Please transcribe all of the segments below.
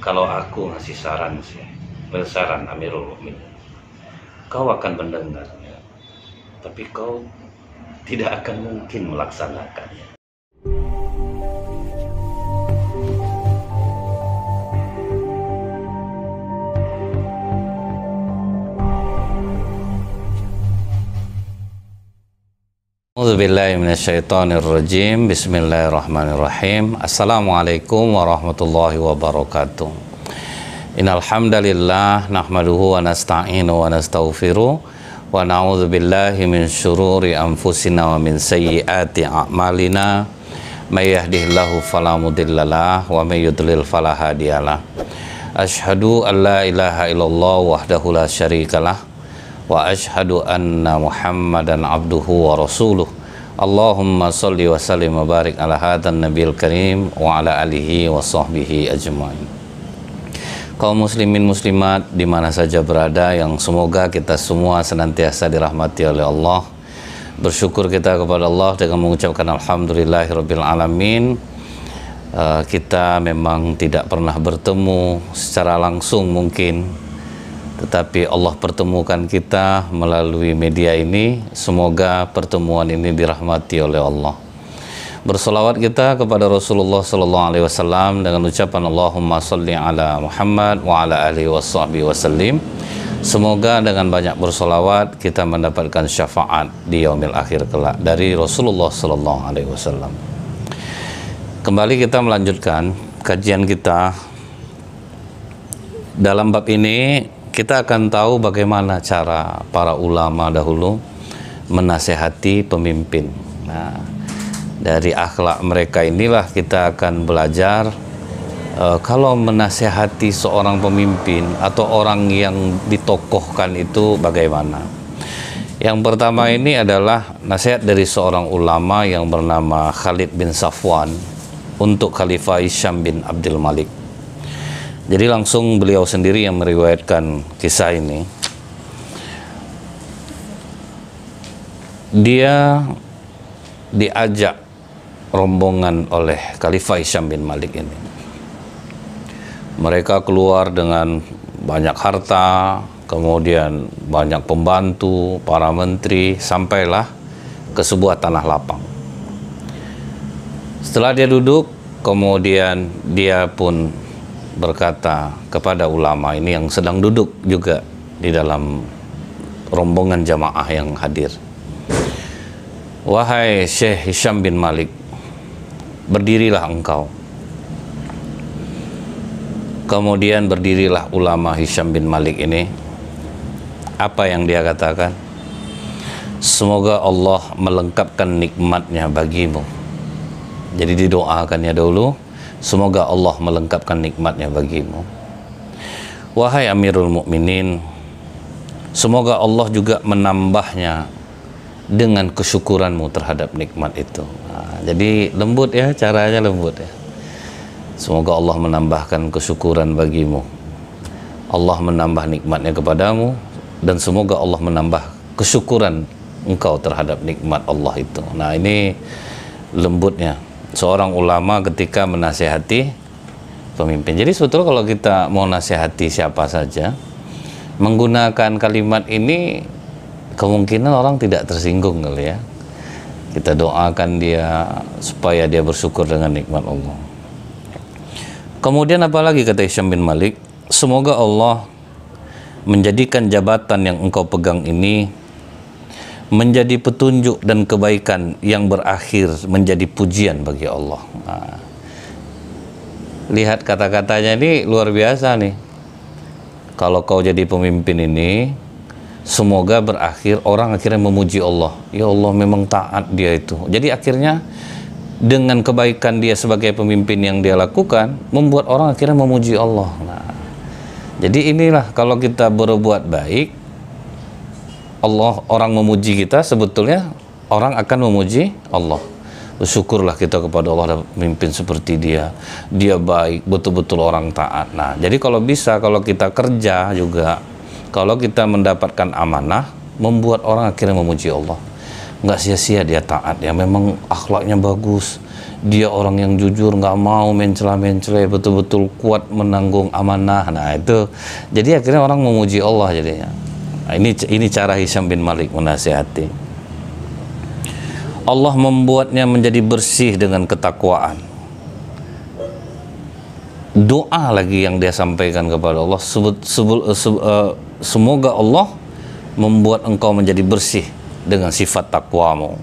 Kalau aku ngasih saran sih, saran Amirul Mukminin, kau akan mendengarnya, tapi kau tidak akan mungkin melaksanakannya. A'udzubillahi minasyaitonirrajim. Bismillahirrahmanirrahim. Assalamualaikum warahmatullahi wabarakatuh. Innal hamdalillah nahmaduhu wa nasta'inu wa nastaghfiruh wa na'udzubillahi min syururi anfusina wa min sayyiati a'malina. May yahdihillahu fala mudhillalah wa may yudlil fala hadiyalah. Asyhadu an la ilaha illallah wahdahu la syarikalah wa ashhadu anna Muhammadan abduhu wa rasuluh. Allahumma salli wa sallim wa barik ala hadan nabiyil karim wa ala alihi wa sahbihi ajma'in. Kaum muslimin muslimat di mana saja berada, yang semoga kita semua senantiasa dirahmati oleh Allah. Bersyukur kita kepada Allah dengan mengucapkan alhamdulillahirabbil alamin. Kita memang tidak pernah bertemu secara langsung mungkin, tetapi Allah pertemukan kita melalui media ini. Semoga pertemuan ini dirahmati oleh Allah. Bersolawat kita kepada Rasulullah SAW dengan ucapan Allahumma salli ala Muhammad wa ala alihi washabbihi wasallim. Semoga dengan banyak bersolawat kita mendapatkan syafaat di yaumil akhir kelak dari Rasulullah SAW. Kembali kita melanjutkan kajian kita. Dalam bab ini kita akan tahu bagaimana cara para ulama dahulu menasehati pemimpin. Nah, dari akhlak mereka inilah kita akan belajar kalau menasehati seorang pemimpin atau orang yang ditokohkan itu bagaimana. Yang pertama ini adalah nasihat dari seorang ulama yang bernama Khalid bin Safwan untuk Khalifah Hisham bin Abdul Malik. Jadi langsung beliau sendiri yang meriwayatkan kisah ini. Dia diajak rombongan oleh Khalifah Hisham bin Malik ini. Mereka keluar dengan banyak harta, kemudian banyak pembantu, para menteri, sampailah ke sebuah tanah lapang. Setelah dia duduk, kemudian dia pun berkata kepada ulama ini yang sedang duduk juga di dalam rombongan jamaah yang hadir, "Wahai Syekh Hisham bin Malik, berdirilah engkau." Kemudian berdirilah ulama Hisham bin Malik ini. Apa yang dia katakan? "Semoga Allah melengkapkan nikmatnya bagimu." Jadi didoakannya dulu, semoga Allah melengkapkan nikmatnya bagimu. "Wahai Amirul Mukminin, semoga Allah juga menambahnya dengan kesyukuranmu terhadap nikmat itu." Nah, jadi lembut ya, caranya lembut ya. Semoga Allah menambahkan kesyukuran bagimu, Allah menambah nikmatnya kepadamu, dan semoga Allah menambah kesyukuran engkau terhadap nikmat Allah itu. Nah, ini lembutnya seorang ulama ketika menasehati pemimpin. Jadi sebetulnya kalau kita mau nasihati siapa saja, menggunakan kalimat ini kemungkinan orang tidak tersinggung kali ya. Kita doakan dia supaya dia bersyukur dengan nikmat Allah. Kemudian apalagi kata Hisham bin Malik, "Semoga Allah menjadikan jabatan yang engkau pegang ini menjadi petunjuk dan kebaikan yang berakhir menjadi pujian bagi Allah." Nah, lihat kata-katanya ini luar biasa nih. Kalau kau jadi pemimpin ini, semoga berakhir orang akhirnya memuji Allah. Ya Allah, memang taat dia itu. Jadi akhirnya dengan kebaikan dia sebagai pemimpin yang dia lakukan, membuat orang akhirnya memuji Allah. Nah, jadi inilah kalau kita berbuat baik, Allah, orang memuji kita, sebetulnya orang akan memuji Allah. Bersyukurlah kita kepada Allah ada pemimpin seperti dia. Dia baik, betul-betul orang taat. Nah, jadi kalau bisa, kalau kita kerja juga, kalau kita mendapatkan amanah, membuat orang akhirnya memuji Allah. Nggak sia-sia dia taat, ya memang akhlaknya bagus, dia orang yang jujur, nggak mau mencela-mencela, betul-betul kuat menanggung amanah. Nah itu, jadi akhirnya orang memuji Allah jadinya. Nah, ini cara Hisham bin Malik menasihati. Allah membuatnya menjadi bersih dengan ketakwaan. Doa lagi yang dia sampaikan kepada Allah, semoga Allah membuat engkau menjadi bersih dengan sifat takwamu,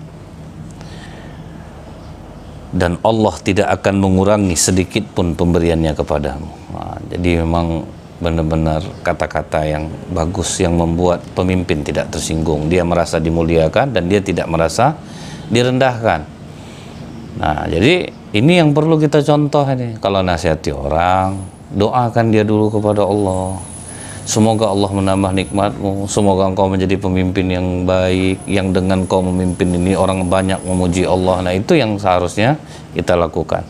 dan Allah tidak akan mengurangi sedikit pun pemberiannya kepadamu. Nah, jadi memang benar-benar kata-kata yang bagus yang membuat pemimpin tidak tersinggung. Dia merasa dimuliakan dan dia tidak merasa direndahkan. Nah, jadi ini yang perlu kita contoh ini. Kalau nasihati orang, doakan dia dulu kepada Allah. Semoga Allah menambah nikmatmu, semoga engkau menjadi pemimpin yang baik, yang dengan kau memimpin ini orang banyak memuji Allah. Nah itu yang seharusnya kita lakukan.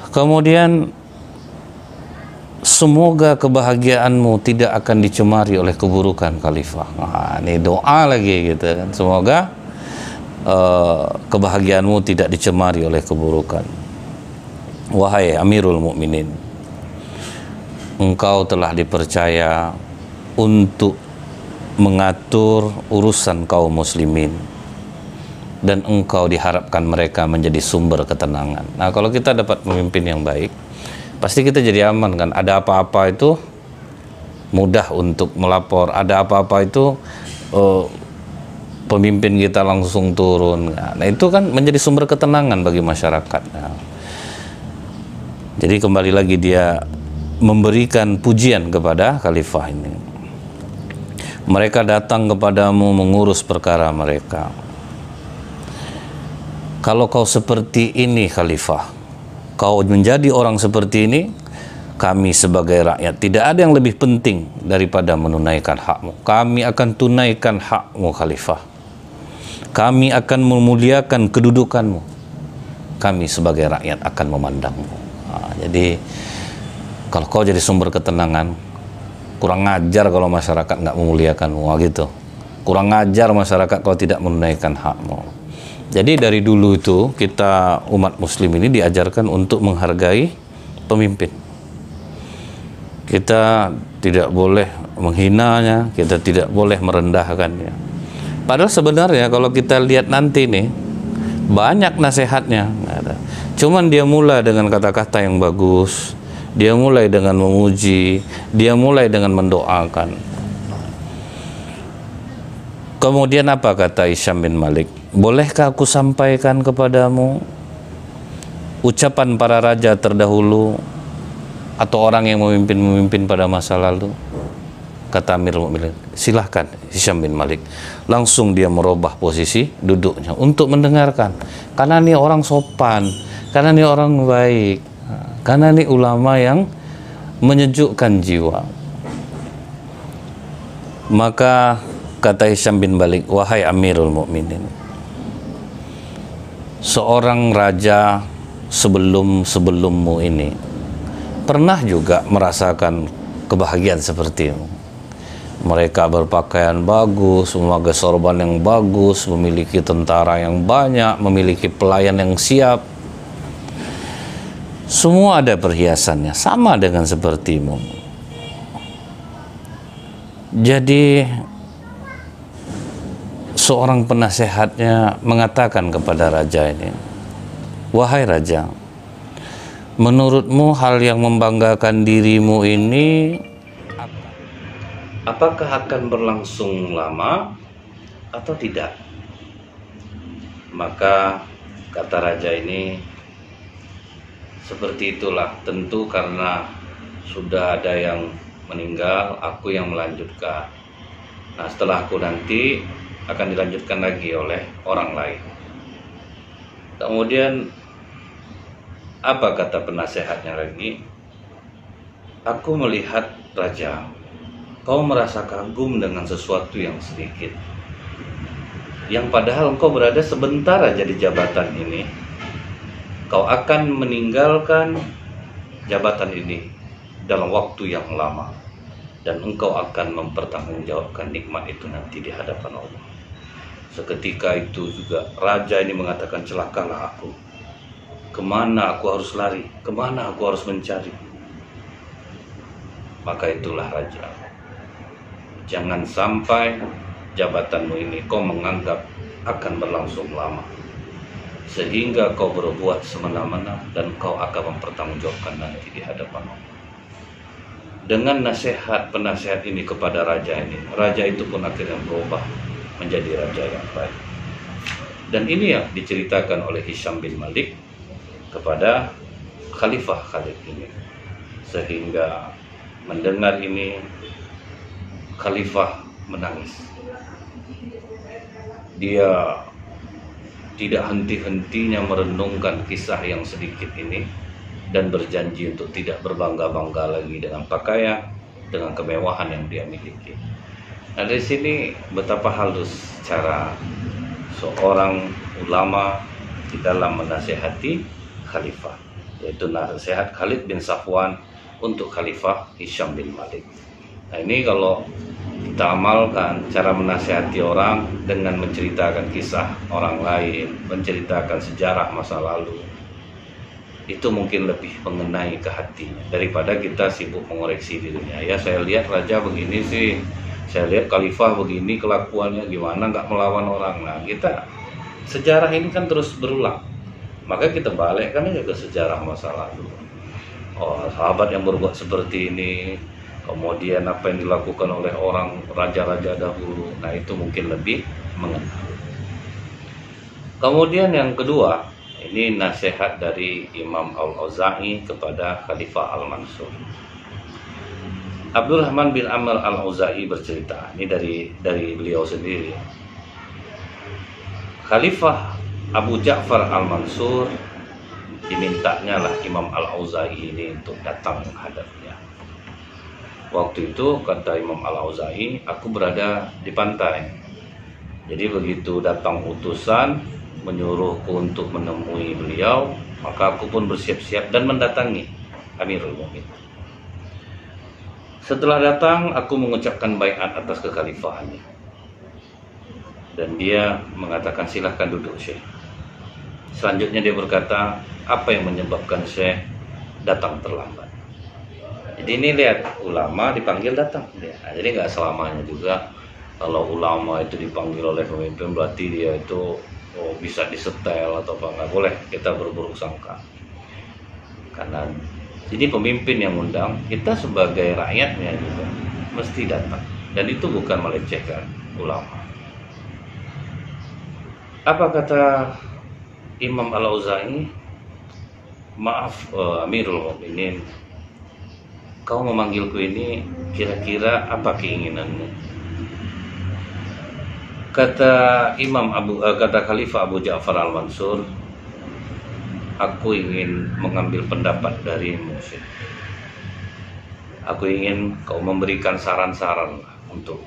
Kemudian, semoga kebahagiaanmu tidak akan dicemari oleh keburukan khalifah. Nah, ini doa lagi gitu kan. Semoga kebahagiaanmu tidak dicemari oleh keburukan. Wahai Amirul Mukminin, engkau telah dipercaya untuk mengatur urusan kaum muslimin, dan engkau diharapkan mereka menjadi sumber ketenangan. Nah, kalau kita dapat pemimpin yang baik, pasti kita jadi aman kan. Ada apa-apa itu mudah untuk melapor, ada apa-apa itu pemimpin kita langsung turun. Nah, itu kan menjadi sumber ketenangan bagi masyarakat. Nah, jadi kembali lagi dia memberikan pujian kepada khalifah ini. Mereka datang kepadamu mengurus perkara mereka. Kalau kau seperti ini khalifah, kau menjadi orang seperti ini, kami sebagai rakyat tidak ada yang lebih penting daripada menunaikan hakmu. Kami akan tunaikan hakmu khalifah. Kami akan memuliakan kedudukanmu. Kami sebagai rakyat akan memandangmu. Nah, jadi kalau kau jadi sumber ketenangan, kurang ajar kalau masyarakat nggak memuliakanmu, gitu. Kurang ajar masyarakat kalau tidak menunaikan hakmu. Jadi dari dulu itu kita umat muslim ini diajarkan untuk menghargai pemimpin. Kita tidak boleh menghinanya, kita tidak boleh merendahkannya. Padahal sebenarnya kalau kita lihat nanti nih, banyak nasihatnya. Cuman dia mulai dengan kata-kata yang bagus, dia mulai dengan memuji, dia mulai dengan mendoakan. Kemudian apa kata Hisham bin Malik? Bolehkah aku sampaikan kepadamu ucapan para raja terdahulu atau orang yang memimpin pada masa lalu? Kata Amirul Mukminin, silahkan Hisham bin Malik. Langsung dia merubah posisi duduknya untuk mendengarkan. Karena ini orang sopan, karena ini orang baik, karena ini ulama yang menyejukkan jiwa. Maka kata Hisham bin Malik, wahai Amirul Mukminin, seorang raja sebelummu ini pernah juga merasakan kebahagiaan sepertimu. Mereka berpakaian bagus, memakai sorban yang bagus, memiliki tentara yang banyak, memiliki pelayan yang siap. Semua ada perhiasannya, sama dengan sepertimu. Jadi seorang penasehatnya mengatakan kepada raja ini, wahai raja, menurutmu hal yang membanggakan dirimu ini apakah akan berlangsung lama atau tidak? Maka kata raja ini, seperti itulah, tentu karena sudah ada yang meninggal, aku yang melanjutkan. Nah, setelah aku nanti akan dilanjutkan lagi oleh orang lain. Kemudian apa kata penasehatnya lagi? Aku melihat raja, kau merasa kagum dengan sesuatu yang sedikit, yang padahal engkau berada sebentar aja di jabatan ini. Kau akan meninggalkan jabatan ini dalam waktu yang lama, dan engkau akan mempertanggungjawabkan nikmat itu nanti di hadapan Allah. Seketika itu juga raja ini mengatakan, celakalah aku. Kemana aku harus lari? Kemana aku harus mencari? Maka itulah raja. Jangan sampai jabatanmu ini kau menganggap akan berlangsung lama, sehingga kau berbuat semena-mena dan kau akan mempertanggungjawabkan nanti di hadapan Allah. Dengan penasihat ini kepada raja ini, raja itu pun akhirnya berubah menjadi raja yang baik. Dan ini yang diceritakan oleh Hisham bin Malik kepada Khalifah Khalid ini. Sehingga mendengar ini, Khalifah menangis. Dia tidak henti-hentinya merenungkan kisah yang sedikit ini dan berjanji untuk tidak berbangga-bangga lagi dengan pakaian, dengan kemewahan yang dia miliki. Nah, dari sini betapa halus cara seorang ulama di dalam menasihati khalifah, yaitu nasihat Khalid bin Safwan untuk Khalifah Hisham bin Malik. Nah, ini kalau kita amalkan cara menasihati orang dengan menceritakan kisah orang lain, menceritakan sejarah masa lalu, itu mungkin lebih mengenai ke hatinya daripada kita sibuk mengoreksi dirinya. Ya, saya lihat raja begini sih, saya lihat khalifah begini kelakuannya, gimana nggak melawan orang. Nah, kita sejarah ini kan terus berulang, maka kita balikkan aja ke sejarah masa lalu. Oh, sahabat yang berbuat seperti ini, kemudian apa yang dilakukan oleh orang raja-raja dahulu. Nah, itu mungkin lebih mengena. Kemudian yang kedua, ini nasihat dari Imam Al-Auza'i kepada Khalifah Al-Mansur. Abdurrahman bin Amr Al-Auza'i bercerita, ini dari beliau sendiri. Khalifah Abu Ja'far Al-Mansur dimintanya lah Imam Al-Auza'i ini untuk datang menghadapnya. Waktu itu kata Imam Al-Auza'i, aku berada di pantai. Jadi begitu datang utusan menyuruhku untuk menemui beliau, maka aku pun bersiap-siap dan mendatangi Amirul Mukminin. Setelah datang, aku mengucapkan baiat atas kekhalifahannya. Dan dia mengatakan, silahkan duduk Syekh. Selanjutnya dia berkata, apa yang menyebabkan Syekh datang terlambat? Jadi ini lihat, ulama dipanggil datang. Nah, jadi nggak selamanya juga kalau ulama itu dipanggil oleh pemimpin berarti dia itu bisa disetel atau apa, nggak boleh kita berburuk sangka. Karena ini pemimpin yang undang, kita sebagai rakyatnya juga mesti datang. Dan itu bukan melecehkan ulama. Apa kata Imam Al-Auza'i? Maaf Amirul Mukminin, kau memanggilku ini kira-kira apa keinginanmu? Kata Khalifah Abu Ja'far Al-Mansur, aku ingin mengambil pendapat darimu, Syekh. Aku ingin kau memberikan saran-saran untuk.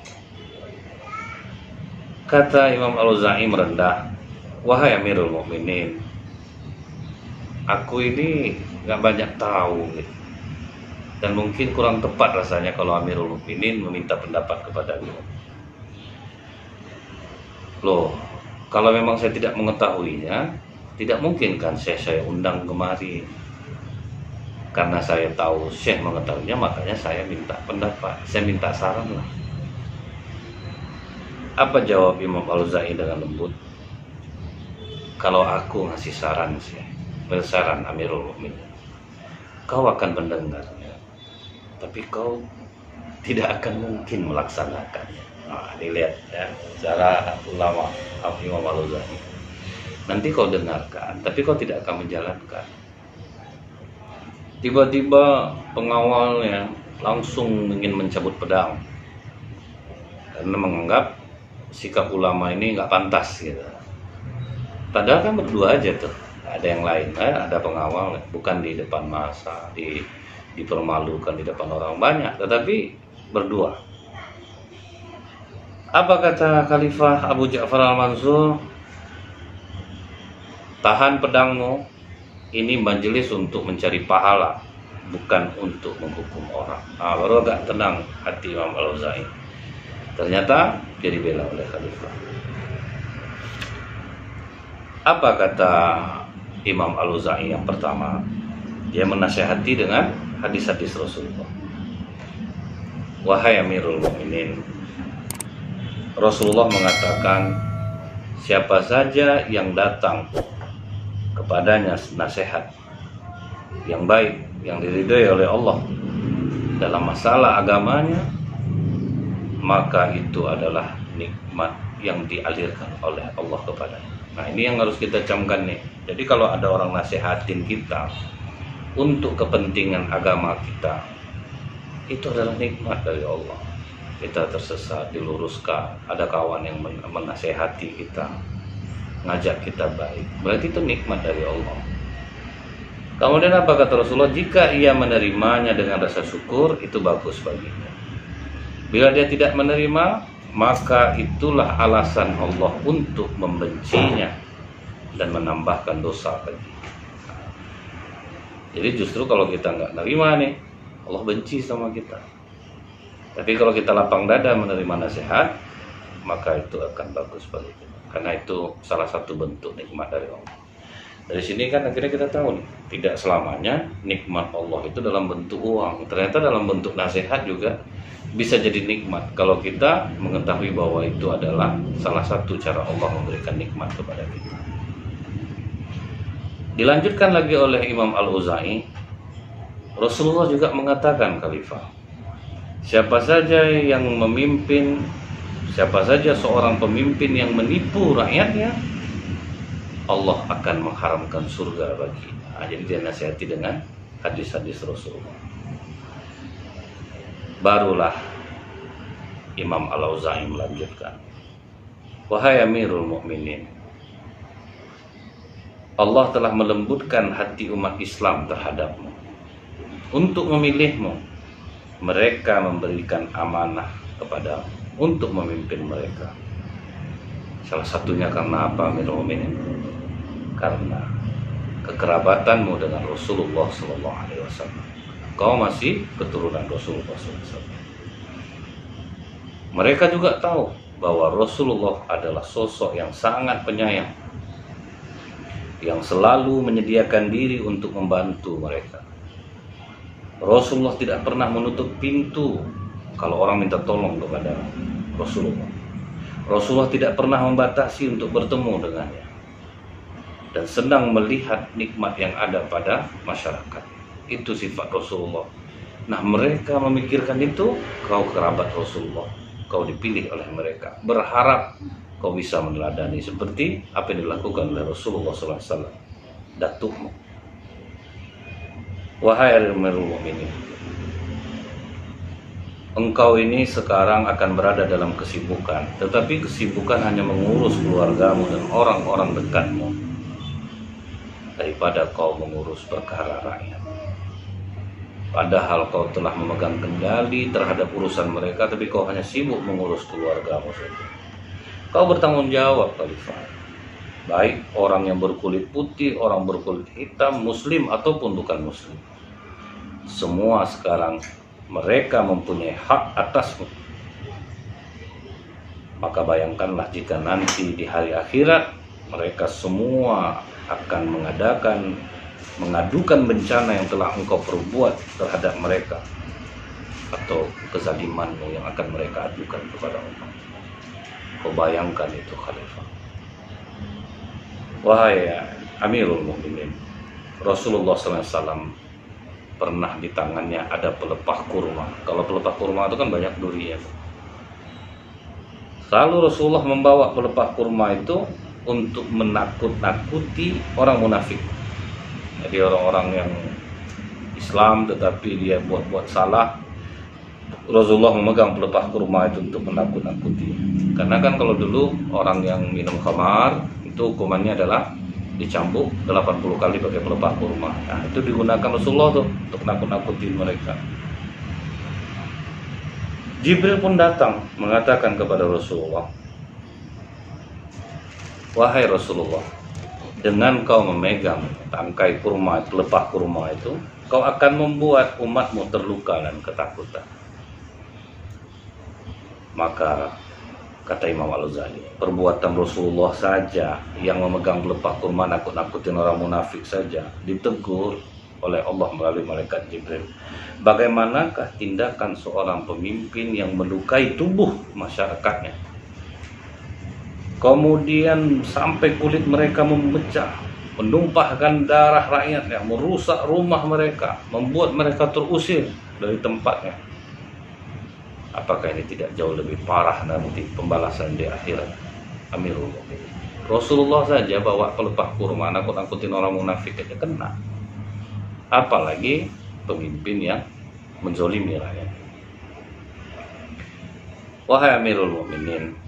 Kata Imam Al-Auza'i merendah, wahai Amirul Mukminin, aku ini gak banyak tahu gitu. Dan mungkin kurang tepat rasanya kalau Amirul Mukminin meminta pendapat kepada dia. Loh, kalau memang saya tidak mengetahuinya, tidak mungkin kan saya undang kemari. Karena saya tahu Syekh mengetahuinya, makanya saya minta pendapat, saya minta saran lah. Apa jawab Imam Al-Auza'i dengan lembut? Kalau aku ngasih saran Syekh, saran Amirul Mukminin, kau akan mendengarnya, tapi kau tidak akan mungkin melaksanakannya. Nah, dilihat ya, cara ulama Imam Al-Auza'i. Nanti kau dengarkan, tapi kau tidak akan menjalankan. Tiba-tiba pengawalnya langsung ingin mencabut pedang karena menganggap sikap ulama ini nggak pantas gitu. Padahal kan berdua aja tuh, ada yang lain, ada pengawal, bukan di depan massa, dipermalukan di depan orang banyak, tetapi berdua. Apa kata Khalifah Abu Ja'far Al-Mansur? Tahan pedangmu, ini majelis untuk mencari pahala, bukan untuk menghukum orang. Nah, baru agak tenang hati Imam Al-Auza'i. Ternyata dia dibela oleh Khalifah. Apa kata Imam Al-Auza'i yang pertama? Dia menasihati dengan hadis-hadis Rasulullah. Wahai Amirul Mukminin, Rasulullah mengatakan, siapa saja yang datang kepadanya nasihat yang baik, yang diridhai oleh Allah dalam masalah agamanya, maka itu adalah nikmat yang dialirkan oleh Allah kepadanya. Nah, ini yang harus kita camkan nih. Jadi kalau ada orang nasihatin kita untuk kepentingan agama kita, itu adalah nikmat dari Allah. Kita tersesat, diluruskan, ada kawan yang menasehati kita, ngajak kita baik, berarti itu nikmat dari Allah. Kemudian apa kata Rasulullah? Jika ia menerimanya dengan rasa syukur, itu bagus baginya. Bila dia tidak menerima, maka itulah alasan Allah untuk membencinya dan menambahkan dosa bagi. Jadi justru kalau kita nggak nerima nih, Allah benci sama kita. Tapi kalau kita lapang dada menerima nasihat, maka itu akan bagus bagi kita. Karena itu salah satu bentuk nikmat dari Allah. Dari sini kan akhirnya kita tahu nih, tidak selamanya nikmat Allah itu dalam bentuk uang. Ternyata dalam bentuk nasihat juga bisa jadi nikmat kalau kita mengetahui bahwa itu adalah salah satu cara Allah memberikan nikmat kepada kita. Dilanjutkan lagi oleh Imam Al-Auza'i, Rasulullah juga mengatakan, Khalifah, siapa saja yang memimpin, siapa saja seorang pemimpin yang menipu rakyatnya, Allah akan mengharamkan surga baginya. Nah, jadi dia nasihati dengan hadis-hadis Rasulullah. Barulah Imam Al-Auza'i melanjutkan, wahai Amirul Mukminin, Allah telah melembutkan hati umat Islam terhadapmu untuk memilihmu. Mereka memberikan amanah kepadamu untuk memimpin mereka. Salah satunya karena apa, Amirul Mukminin? Karena kekerabatanmu dengan Rasulullah SAW. Kau masih keturunan Rasulullah SAW. Mereka juga tahu bahwa Rasulullah adalah sosok yang sangat penyayang, yang selalu menyediakan diri untuk membantu mereka. Rasulullah tidak pernah menutup pintu kalau orang minta tolong kepada Rasulullah. Rasulullah tidak pernah membatasi untuk bertemu dengannya, dan senang melihat nikmat yang ada pada masyarakat. Itu sifat Rasulullah. Nah, mereka memikirkan itu, kau kerabat Rasulullah, kau dipilih oleh mereka, berharap kau bisa meneladani seperti apa yang dilakukan oleh Rasulullah SAW, datukmu. Wahai Amirul Mukminin, engkau ini sekarang akan berada dalam kesibukan, tetapi kesibukan hanya mengurus keluargamu dan orang-orang dekatmu daripada kau mengurus perkara rakyat. Padahal kau telah memegang kendali terhadap urusan mereka, tapi kau hanya sibuk mengurus keluargamu saja. Kau bertanggung jawab, Khalifah. Baik orang yang berkulit putih, orang berkulit hitam, muslim ataupun bukan muslim. Semua sekarang mereka mempunyai hak atasmu. Maka bayangkanlah jika nanti di hari akhirat mereka semua akan mengadukan bencana yang telah engkau perbuat terhadap mereka, atau kezalimanmu yang akan mereka adukan kepada Allah. Kau bayangkan itu, Khalifah. Wahai Amirul Mukminin, Rasulullah SAW pernah di tangannya ada pelepah kurma. Kalau pelepah kurma itu kan banyak durinya. Lalu Rasulullah membawa pelepah kurma itu untuk menakut-nakuti orang munafik. Jadi orang-orang yang Islam tetapi dia buat-buat salah, Rasulullah memegang pelepah kurma itu untuk menakut-nakuti. Karena kan kalau dulu orang yang minum khamar itu hukumannya adalah dicambuk 80 kali pakai pelepah kurma. Nah, itu digunakan Rasulullah tuh untuk nakut-nakuti mereka. Jibril pun datang mengatakan kepada Rasulullah, wahai Rasulullah, dengan kau memegang tangkai kurma, pelepah kurma itu, kau akan membuat umatmu terluka dan ketakutan. Maka Kata Imam Al-Ghazali, perbuatan Rasulullah saja yang memegang pelepah kurma nakut-nakutin orang munafik saja ditegur oleh Allah melalui malaikat Jibril. Bagaimanakah tindakan seorang pemimpin yang melukai tubuh masyarakatnya, kemudian sampai kulit mereka memecah, menumpahkan darah rakyatnya, merusak rumah mereka, membuat mereka terusir dari tempatnya? Apakah ini tidak jauh lebih parah nanti pembalasan di akhirat? Amirul Mukminin, Rasulullah saja bawa pelepah kurma nakut-nakutin orang munafik aja kena, apalagi pemimpin yang menzolimi rakyat. Wahai Amirul Mukminin,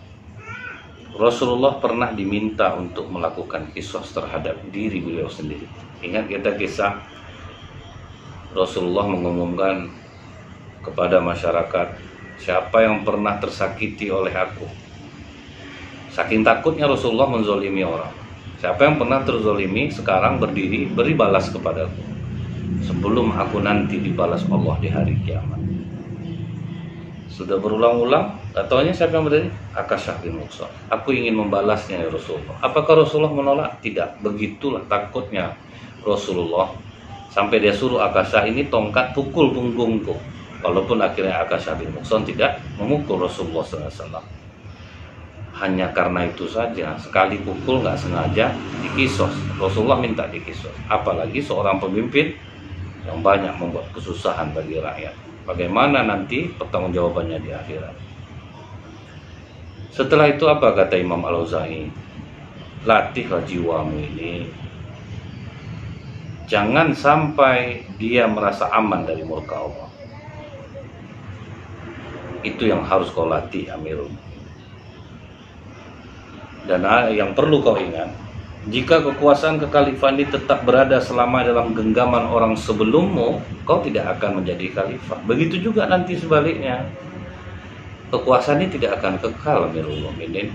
Rasulullah pernah diminta untuk melakukan qisas terhadap diri beliau sendiri. Ingat kita kisah Rasulullah mengumumkan kepada masyarakat, siapa yang pernah tersakiti oleh aku? Saking takutnya Rasulullah menzolimi orang. Siapa yang pernah terzolimi sekarang berdiri beri balas kepadaku, sebelum aku nanti dibalas Allah di hari kiamat. Sudah berulang-ulang, katanya siapa yang berdiri? Akasyah bin Muqsam. Aku ingin membalasnya ya Rasulullah. Apakah Rasulullah menolak? Tidak. Begitulah takutnya Rasulullah sampai dia suruh Akasyah ini tongkat pukul punggungku. Walaupun akhirnya Akasyah bin Muqsam tidak memukul Rasulullah SAW. Hanya karena itu saja, sekali pukul nggak sengaja dikisos. Rasulullah minta dikisos. Apalagi seorang pemimpin yang banyak membuat kesusahan bagi rakyat. Bagaimana nanti pertanggungjawabannya di akhirat? Setelah itu apa kata Imam Al-Ghazali? Latihlah jiwamu ini, jangan sampai dia merasa aman dari murka Allah. Itu yang harus kau latih, Amirul. Dan yang perlu kau ingat, jika kekuasaan kekhalifahan ini tetap berada selama dalam genggaman orang sebelummu, kau tidak akan menjadi khalifah. Begitu juga nanti sebaliknya, kekuasaan ini tidak akan kekal, Amirul Mukminin.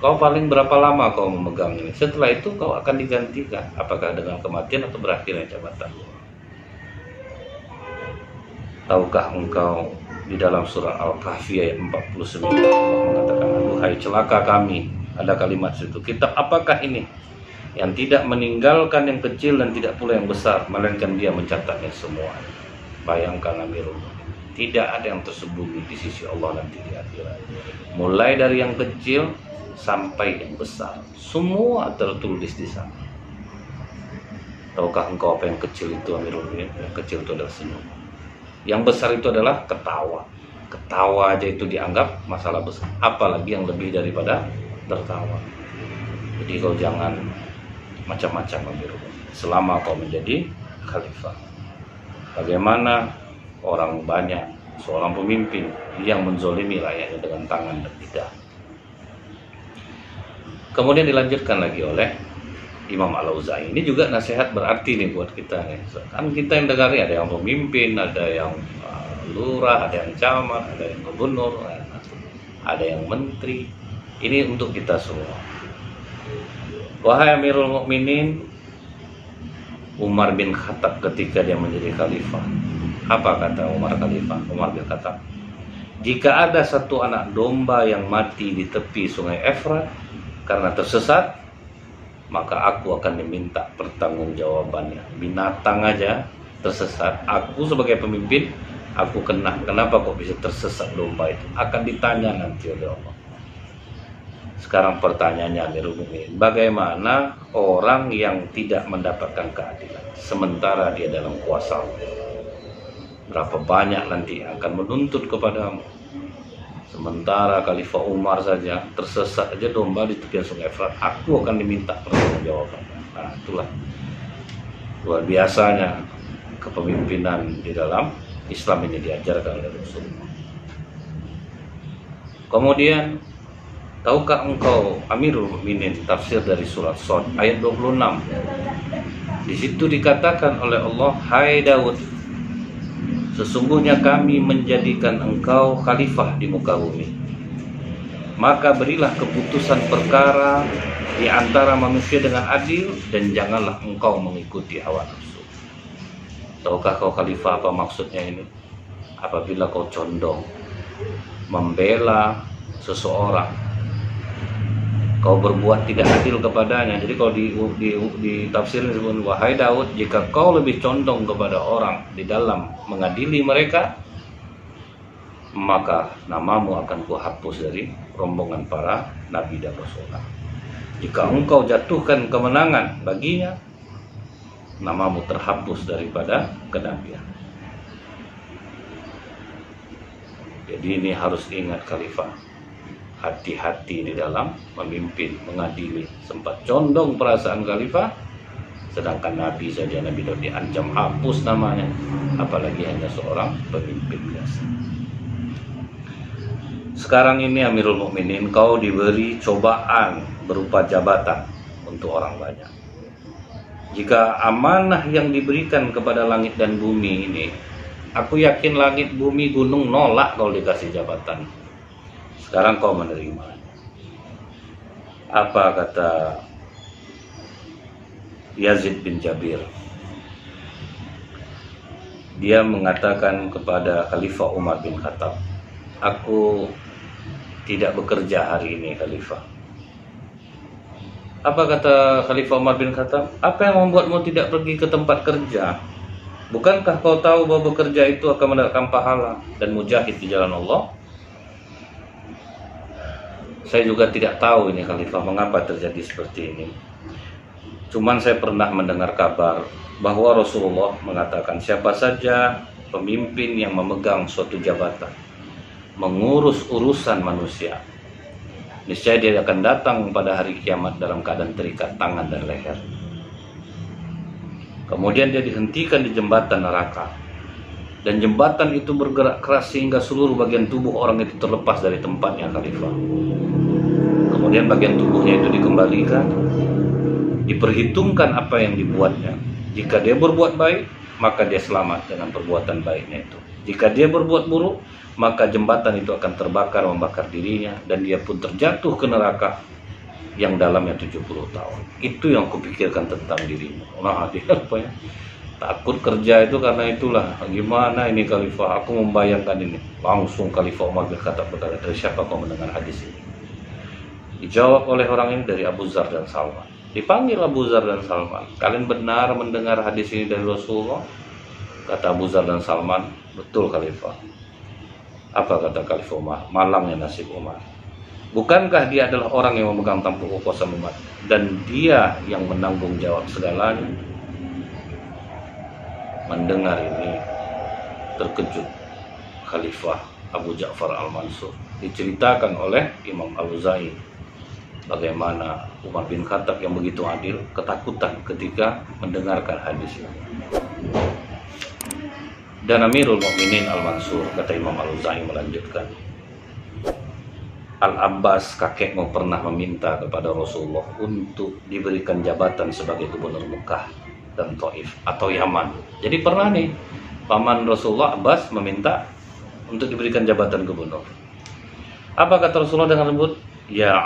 Kau paling berapa lama kau memegang ini? Setelah itu kau akan digantikan, apakah dengan kematian atau berakhirnya jabatan. Tahukah engkau di dalam surah Al-Kahfi ayat 49 Allah mengatakan, aduhai celaka kami. Ada kalimat situ, kitab apakah ini yang tidak meninggalkan yang kecil dan tidak pula yang besar, melainkan dia mencatatnya semua. Bayangkan Amirul, tidak ada yang tersembunyi di sisi Allah nanti di akhirat. Mulai dari yang kecil sampai yang besar, semua tertulis di sana. Tahukah engkau apa yang kecil itu, Amirul? Yang kecil itu adalah senyum. Yang besar itu adalah ketawa. Ketawa aja itu dianggap masalah besar, apalagi yang lebih daripada tertawa. Jadi kau jangan macam-macam, Amirul, selama kau menjadi khalifah. Bagaimana orang banyak, seorang pemimpin yang menzolimi rakyatnya dengan tangan dan lidah. Kemudian dilanjutkan lagi oleh Imam Al-Ghazali. Ini juga nasihat berarti nih buat kita nih. Kan kita yang dengar ada yang pemimpin, ada yang lurah, ada yang camat, ada yang gubernur, ada yang menteri. Ini untuk kita semua. Wahai Amirul Mukminin, Umar bin Khattab ketika dia menjadi khalifah, apa kata Umar bin Khattab? Jika ada satu anak domba yang mati di tepi sungai Efrat karena tersesat, maka aku akan diminta pertanggungjawabannya. Binatang aja tersesat, aku sebagai pemimpin, aku kena. Kenapa kok bisa tersesat domba itu? Akan ditanya nanti oleh Allah. Sekarang pertanyaannya, Amirul Mukminin, bagaimana orang yang tidak mendapatkan keadilan sementara dia dalam kuasa? Berapa banyak nanti akan menuntut kepadamu? Sementara Khalifah Umar saja tersesat aja domba di tepian sungai Efrat, aku akan diminta pertanggungjawaban. Nah, itulah luar biasanya kepemimpinan di dalam Islam ini diajarkan oleh Rasulullah. Kemudian, tahukah engkau, Amirul Mukminin, tafsir dari surat Shad ayat 26? Di situ dikatakan oleh Allah, hai Daud, sesungguhnya kami menjadikan engkau khalifah di muka bumi. Maka berilah keputusan perkara di antara manusia dengan adil, dan janganlah engkau mengikuti hawa nafsu. Tahukah kau khalifah apa maksudnya ini? Apabila kau condong membela seseorang, kau berbuat tidak adil kepadanya. Jadi kalau ditafsirin disebut, wahai Daud, jika kau lebih condong kepada orang di dalam mengadili mereka, maka namamu akan kuhapus dari rombongan para nabi dan rasul. Jika engkau jatuhkan kemenangan baginya, namamu terhapus daripada kenabian. Jadi ini harus ingat khalifah, hati-hati di dalam memimpin, mengadili. Sempat condong perasaan khalifah, sedangkan Nabi saja, Nabi Daud diancam hapus namanya, apalagi hanya seorang pemimpin biasa. Sekarang ini Amirul Mukminin, kau diberi cobaan berupa jabatan untuk orang banyak. Jika amanah yang diberikan kepada langit dan bumi ini, aku yakin langit, bumi, gunung nolak kalau dikasih jabatan. Sekarang kau menerima. Apa kata Yazid bin Jabir? Dia mengatakan kepada Khalifah Umar bin Khattab, aku tidak bekerja hari ini, Khalifah. Apa kata Khalifah Umar bin Khattab? Apa yang membuatmu tidak pergi ke tempat kerja? Bukankah kau tahu bahwa bekerja itu akan mendapatkan pahala dan mujahid di jalan Allah? Saya juga tidak tahu ini Khalifah, mengapa terjadi seperti ini. Cuman saya pernah mendengar kabar bahwa Rasulullah mengatakan, siapa saja pemimpin yang memegang suatu jabatan, mengurus urusan manusia, niscaya dia akan datang pada hari kiamat dalam keadaan terikat tangan dan leher. Kemudian dia dihentikan di jembatan neraka, dan jembatan itu bergerak keras sehingga seluruh bagian tubuh orang itu terlepas dari tempatnya, Khalifah. Kemudian bagian tubuhnya itu dikembalikan, diperhitungkan apa yang dibuatnya. Jika dia berbuat baik, maka dia selamat dengan perbuatan baiknya itu. Jika dia berbuat buruk, maka jembatan itu akan terbakar, membakar dirinya, dan dia pun terjatuh ke neraka yang dalamnya 70 tahun. Itu yang kupikirkan tentang dirimu. Nah, dia apa ya? Takut kerja itu karena itulah. Gimana ini Khalifah? Aku membayangkan ini. Langsung Khalifah Umar bin Khattab berkata, dari siapa kau mendengar hadis ini? Dijawab oleh orang ini, dari Abu Dzar dan Salman. Dipanggil Abu Dzar dan Salman. Kalian benar mendengar hadis ini dari Rasulullah? Kata Abu Dzar dan Salman, betul Khalifah. Apa kata Khalifah Umar? Malangnya nasib Umar. Bukankah dia adalah orang yang memegang tampuk kekuasaan umat, dan dia yang menanggung jawab segalanya? Mendengar ini, terkejut Khalifah Abu Ja'far al-Mansur. Diceritakan oleh Imam Al-Auza'i bagaimana Umar bin Khattab yang begitu adil ketakutan ketika mendengarkan hadis ini. Dan Amirul Mukminin Al-Mansur, kata Imam Al-Auza'i, melanjutkan, Al-Abbas kakekmu pernah meminta kepada Rasulullah untuk diberikan jabatan sebagai gubernur Mekah dan Taif atau Yaman. Jadi pernah nih paman Rasulullah Abbas meminta untuk diberikan jabatan gubernur. Apa kata Rasulullah dengan lembut? Ya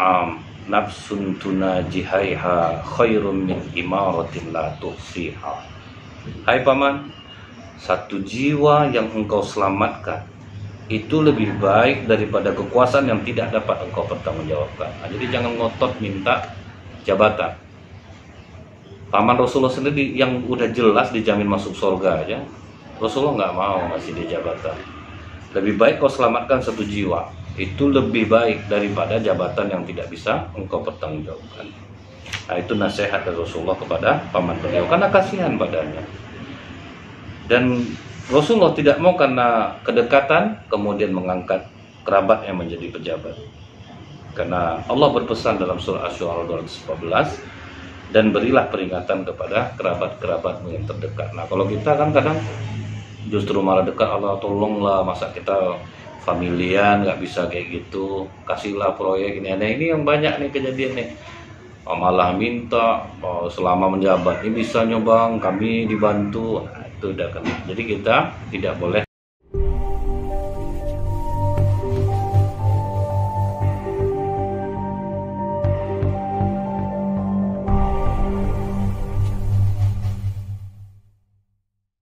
nafsun tunajihaiha khairum min imaratin la tuhsiha. Hai paman, satu jiwa yang engkau selamatkan itu lebih baik daripada kekuasaan yang tidak dapat engkau pertanggungjawabkan. Nah, jadi jangan ngotot minta jabatan. Paman Rasulullah sendiri yang udah jelas dijamin masuk surga aja, Rasulullah nggak mau ngasih dia jabatan. Lebih baik kau selamatkan satu jiwa, itu lebih baik daripada jabatan yang tidak bisa engkau pertanggungjawabkan. Nah, itu nasihat dari Rasulullah kepada paman beliau karena kasihan padanya. Dan Rasulullah tidak mau karena kedekatan kemudian mengangkat kerabatnya menjadi pejabat. Karena Allah berpesan dalam surah Asy-Syu'ara 214, dan berilah peringatan kepada kerabat-kerabatmu yang terdekat. Nah, kalau kita kan kadang justru malah dekat, Allah tolonglah, masa kita familian nggak bisa kayak gitu, kasihlah proyek ini. Nah, ini yang banyak nih kejadian nih. Malah minta selama menjabat ini bisa nyobang, kami dibantu. Nah, itu udah kan. Jadi kita tidak boleh